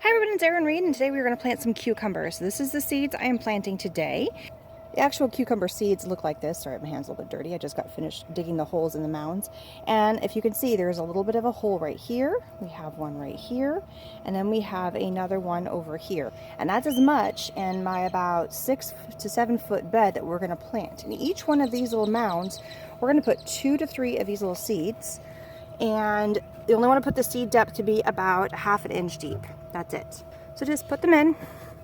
Hi everyone, it's Erin Reed, and today we're going to plant some cucumbers. This is the seeds I am planting today. The actual cucumber seeds look like this. Sorry, my hand's a little bit dirty. I just got finished digging the holes in the mounds. And if you can see, there's a little bit of a hole right here. We have one right here. And then we have another one over here. And that's as much in my about 6 to 7 foot bed that we're going to plant. In each one of these little mounds, we're going to put 2 to 3 of these little seeds. And you only want to put the seed depth to be about ½ inch deep. That's it. So just put them in,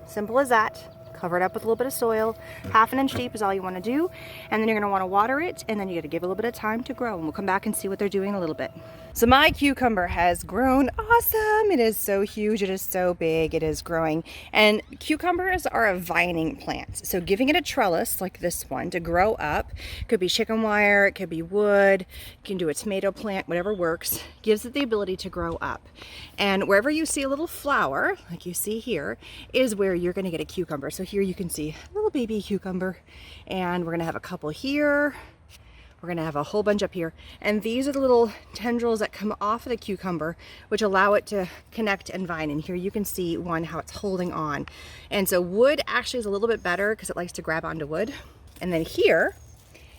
simple as that. Cover it up with a little bit of soil. ½ inch deep is all you want to do. And then you're going to want to water it, and then you got to give it a little bit of time to grow. And we'll come back and see what they're doing in a little bit. So my cucumber has grown awesome. It is so huge. It is so big. It is growing. And cucumbers are a vining plant. So giving it a trellis like this one to grow up, could be chicken wire, it could be wood, you can do a tomato plant, whatever works, gives it the ability to grow up. And wherever you see a little flower, like you see here, is where you're going to get a cucumber. So here you can see a little baby cucumber, and we're going to have a couple here. We're going to have a whole bunch up here. And these are the little tendrils that come off of the cucumber, which allow it to connect and vine. And here you can see one, how it's holding on. And so wood actually is a little bit better because it likes to grab onto wood. And then here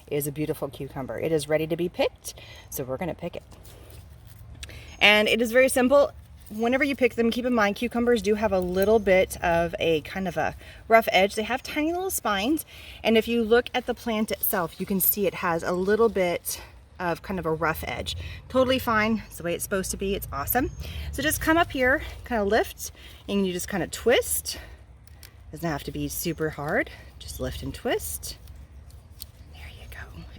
is a beautiful cucumber. It is ready to be picked. So we're going to pick it. And it is very simple. Whenever you pick them, keep in mind cucumbers do have a little bit of a kind of a rough edge. They have tiny little spines, and if you look at the plant itself, you can see it has a little bit of kind of a rough edge. Totally fine. It's the way it's supposed to be. It's awesome. So just come up here, kind of lift, and you just kind of twist. Doesn't have to be super hard. Just lift and twist.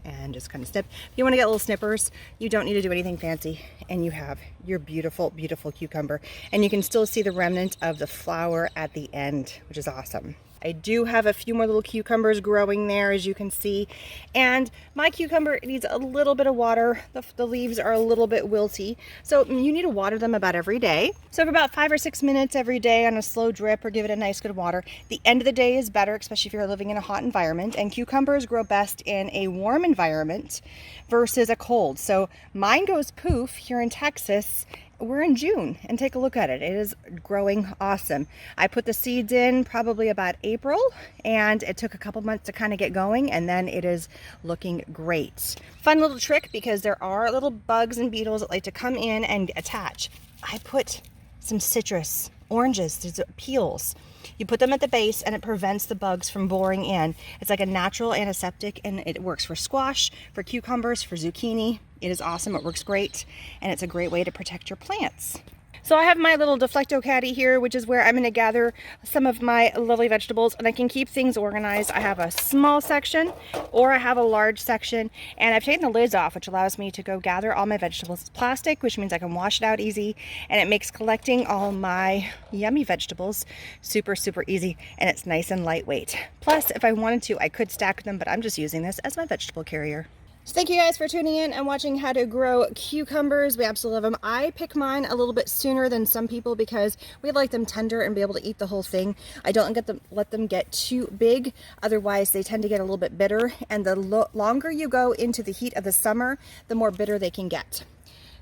And just kind of snip. If you want to get little snippers, you don't need to do anything fancy, and you have your beautiful, beautiful cucumber. And you can still see the remnant of the flower at the end, which is awesome. I do have a few more little cucumbers growing there, as you can see. And my cucumber needs a little bit of water. The leaves are a little bit wilty, so you need to water them about every day. So for about 5 or 6 minutes every day on a slow drip, or give it a nice good water. The end of the day is better, especially if you're living in a hot environment. And cucumbers grow best in a warm environment versus a cold. So mine goes poof here in Texas. We're in June, and take a look at it. It is growing awesome. I put the seeds in probably about April, and it took a couple months to kind of get going, and then it is looking great. Fun little trick, because there are little bugs and beetles that like to come in and attach. I put some citrus, oranges, these are peels. You put them at the base, and it prevents the bugs from boring in. It's like a natural antiseptic, and it works for squash, for cucumbers, for zucchini. It is awesome. It works great, and it's a great way to protect your plants. So I have my little deflecto caddy here, which is where I'm going to gather some of my lovely vegetables, and I can keep things organized. I have a small section, or I have a large section, and I've taken the lids off, which allows me to go gather all my vegetables. It's plastic, which means I can wash it out easy, and it makes collecting all my yummy vegetables super, super easy, and it's nice and lightweight. Plus, if I wanted to, I could stack them, but I'm just using this as my vegetable carrier. So thank you guys for tuning in and watching how to grow cucumbers. We absolutely love them. I pick mine a little bit sooner than some people because we like them tender and be able to eat the whole thing. I don't let them get too big, otherwise they tend to get a little bit bitter, and the longer you go into the heat of the summer, the more bitter they can get.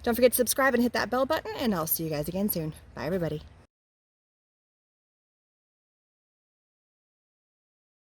Don't forget to subscribe and hit that bell button, and I'll see you guys again soon. Bye everybody.